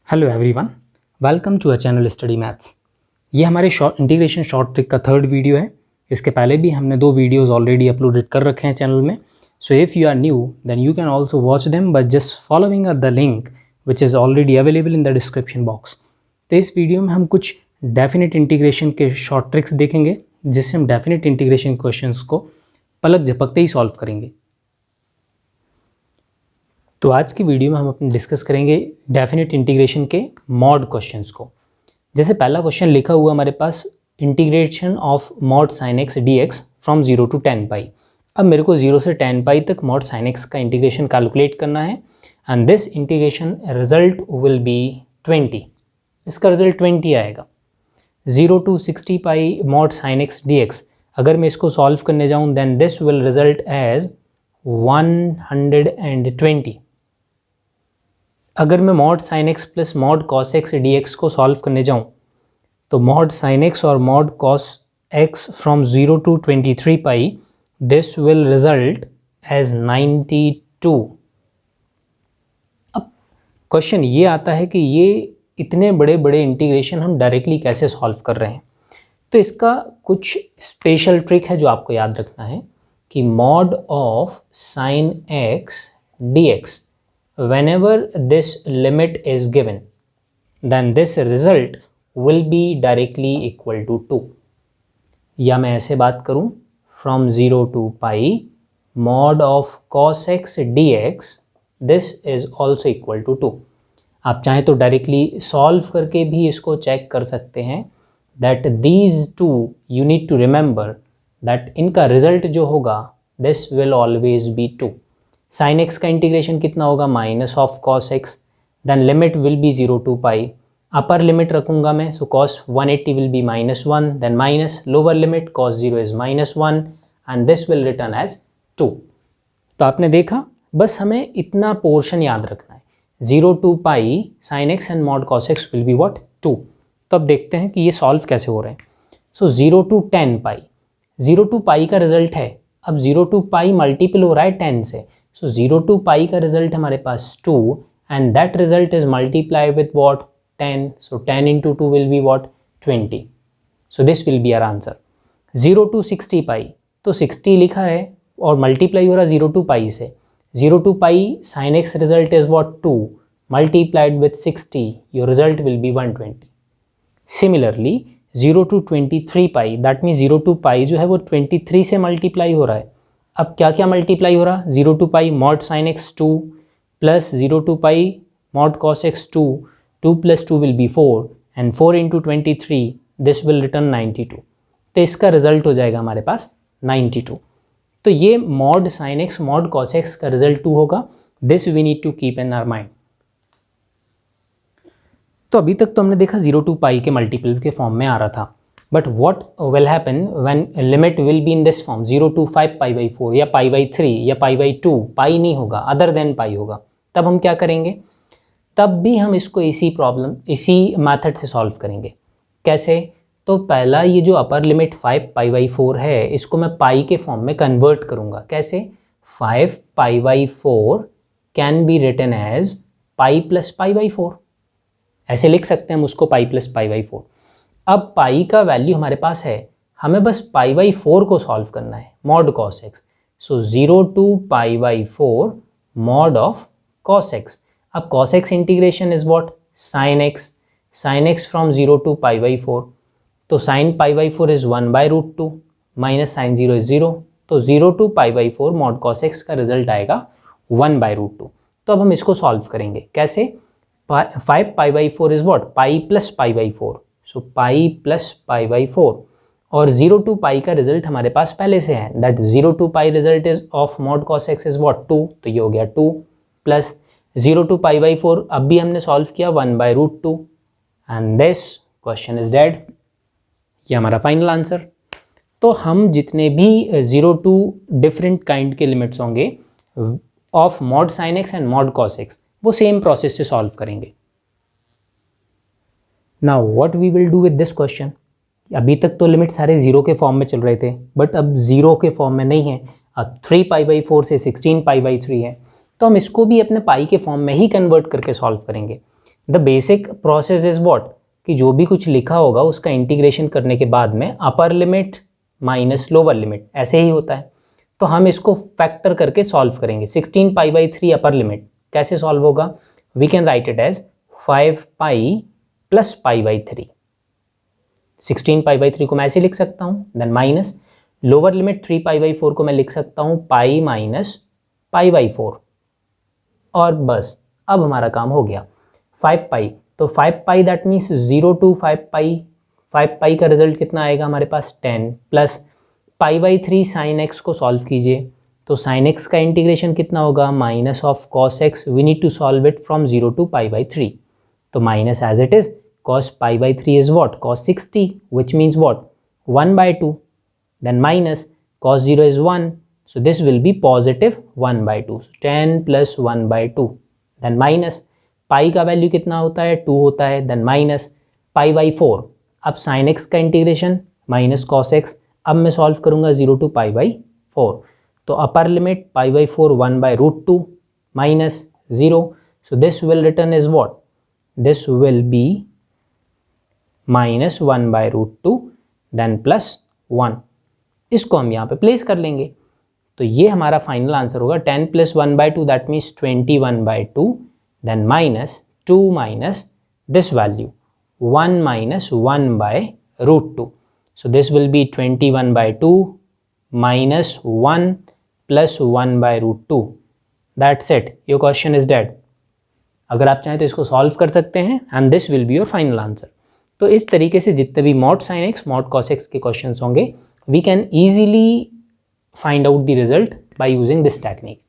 Hello everyone, welcome to a channel study maths. ये हमारे integration short trick का third video है। इसके पहले भी हमने 2 वीडियोस ऑलरेडी अपलोडेड कर रखे हैं चैनल में। So if you are new then you can also watch them but just following the link which is already available in the description box. तो इस वीडियो में हम कुछ डेफिनेट इंटीग्रेशन के शॉर्ट ट्रिक्स देखेंगे जिससे हम डेफिनेट इंटीग्रेशन क्वेश्चंस को पलक झपकते ही सॉल्व करेंगे। तो आज की वीडियो में हम अपने डिस्कस करेंगे डेफिनेट इंटीग्रेशन के मॉड क्वेश्चंस को। जैसे पहला क्वेश्चन लिखा हुआ हमारे पास integration of mod sine x d x from 0 to tan pi. अब मेरे को 0 से tan पाई तक मॉड साइन एक्स का इंटीग्रेशन कैलकुलेट करना है and this integration result will be 20। इसका रिजल्ट 20 आएगा। 0 to 60 pi mod sine x d x, अगर मैं इसको सॉल्व करने जाऊँ then this will result as 120। अगर मैं mod sine x plus mod cos x d x को सॉल्व करने जाऊँ तो मॉड साइन एक्स और mod cos x from 0 to 23 pi this will result as 92। अब क्वेश्चन ये आता है कि ये इतने बड़े बड़े इंटीग्रेशन हम डायरेक्टली कैसे सॉल्व कर रहे हैं। तो इसका कुछ स्पेशल ट्रिक है जो आपको याद रखना है कि mod of sine x d x, whenever this limit is given then this result will be directly equal to 2। या मैं ऐसे बात करूं from 0 to pi mod of cos x dx this is also equal to 2। आप चाहें तो directly solve करके भी इसको चेक कर सकते हैं that these two you need to remember that इनका रिजल्ट जो होगा this will always be 2। Sine x का इंटीग्रेशन कितना होगा minus of cos x, then limit will be 0 to pi. Upper limit रखूंगा मैं so cos 180 will be -1, then minus lower limit cos 0 is -1 and this will return as 2। तो आपने देखा, बस हमें इतना पोर्शन याद रखना है 0 to pi sine x and mod cos x will be what 2। तो अब देखते हैं कि ये सॉल्व कैसे हो रहे हैं। सो 0 to tan पाई, 0 to पाई का रिजल्ट है। अब 0 to पाई मल्टीपल हो रहा है 10 से, so 0 to पाई का रिजल्ट हमारे पास 2 and that result is multiplied with what 10, so 10 into 2 will be what 20, so this will be our answer। 0 to 60 पाई, तो 60 लिखा है और मल्टीप्लाई हो रहा है 0 to पाई से। 0 to pi sin x result is what 2 multiplied with 60, your result will be 120। Similarly 0 to 23 pi, that means 0 to पाई जो है वो 23 से मल्टीप्लाई हो रहा है। अब क्या क्या मल्टीप्लाई हो रहा है 0 to pi mod sine x 2 plus 0 to pi mod cos x 2, 2 plus 2 will be 4 and 4 into 23 this will return 92। तो इसका रिजल्ट हो जाएगा हमारे पास 92। तो ये mod sine x mod cos x का रिजल्ट 2 होगा। This we need to keep in our mind. तो अभी तक तो हमने देखा 0 to पाई के मल्टीपल के फॉर्म में आ रहा था, but what will happen when limit will be in this form 0 to 5 pi by 4 या पाई बाई 3 या पाई बाई 2, पाई नहीं होगा अदर देन पाई होगा। तब हम क्या करेंगे, तब भी हम इसको इसी मेथड से सॉल्व करेंगे। कैसे, तो पहला ये जो अपर लिमिट 5 पाई बाई 4 है इसको मैं पाई के फॉर्म में कन्वर्ट करूँगा। कैसे, 5 pi by 4 can be written as pi plus pi by 4, ऐसे लिख सकते हैं हम उसको पाई प्लस पाई बाई 4। अब पाई का वैल्यू हमारे पास है, हमें बस पाई बाई 4 को सॉल्व करना है mod cos x. So 0 to pi by 4 mod of cos x. अब cos x integration is what sine x, sine x from 0 to pi by 4, तो sine pi by 4 is 1/√2 minus sine 0 is 0, तो 0 to pi by 4 mod cos x का result आएगा 1/√2। तो अब हम इसको solve करेंगे। कैसे, 5 pi by 4 is what pi plus pi by 4, so pi plus pi by 4 और 0 to पाई का रिजल्ट हमारे पास पहले से है, that 0 to pi result is of mod cos x is what 2, तो ये हो गया 2 प्लस 0 to पाई बाई 4 अब भी हमने सॉल्व किया 1/√2 and this question is dead. ये हमारा फाइनल आंसर। तो हम जितने भी 0 to डिफरेंट काइंड के लिमिट्स होंगे of mod sine x and mod cos x वो सेम प्रोसेस से सॉल्व करेंगे। Now what we will do with this question, अभी तक तो लिमिट सारे 0 के फॉर्म में चल रहे थे बट अब 0 के फॉर्म में नहीं है। अब 3 पाई बाई 4 से 16 पाई बाई 3 है, तो हम इसको भी अपने पाई के फॉर्म में ही कन्वर्ट करके सॉल्व करेंगे। The basic process is what, कि जो भी कुछ लिखा होगा उसका इंटीग्रेशन करने के बाद में upper limit minus lower limit ऐसे ही होता है। तो हम इसको फैक्टर करके सॉल्व करेंगे। 16 पाई बाई 3 अपर लिमिट कैसे सॉल्व होगा, we can write it as 5 pi plus pi by 3। 16 pi by 3 को मैं ऐसे लिख सकता हूँ, then minus lower limit 3 pi by 4 को मैं लिख सकता हूँ पाई माइनस पाई बाई 4, और बस अब हमारा काम हो गया। 5 पाई, तो 5 pi that means 0 to 5 pi, 5 pi का रिजल्ट कितना आएगा हमारे पास 10, plus pi by 3 sine x को सॉल्व कीजिए, तो साइन एक्स का इंटीग्रेशन कितना होगा minus of cos x, we need to solve it from 0 to pi by 3, तो minus as it is cos pi by 3 is what, cos 60, which means what, 1 by 2, then minus cos 0 is 1, so this will be positive 1 by 2, so 10 plus 1 by 2, then minus pi का value कितना होता है 2 होता है, then minus pi by 4, अब sin x का integration minus cos x, अब मैं सॉल्व करूंगा 0 टू pi by 4, तो upper limit pi by 4 1 by root 2 minus 0, so this will return is what, this will be minus 1 by root 2 then plus 1, इसको हम यहाँ पे place कर लेंगे, तो ये हमारा फाइनल आंसर होगा 10 plus 1 by 2 that means 21 by 2, then minus 2 minus this value 1 minus 1 by root 2, so this will be 21 by 2 minus 1 plus 1 by root 2, that's it, your question is dead. अगर आप चाहें तो इसको सॉल्व कर सकते हैं and this will be your final answer. तो इस तरीके से जितने भी mod sine x mod cos x के क्वेश्चंस होंगे, we can easily find out the result by using this technique.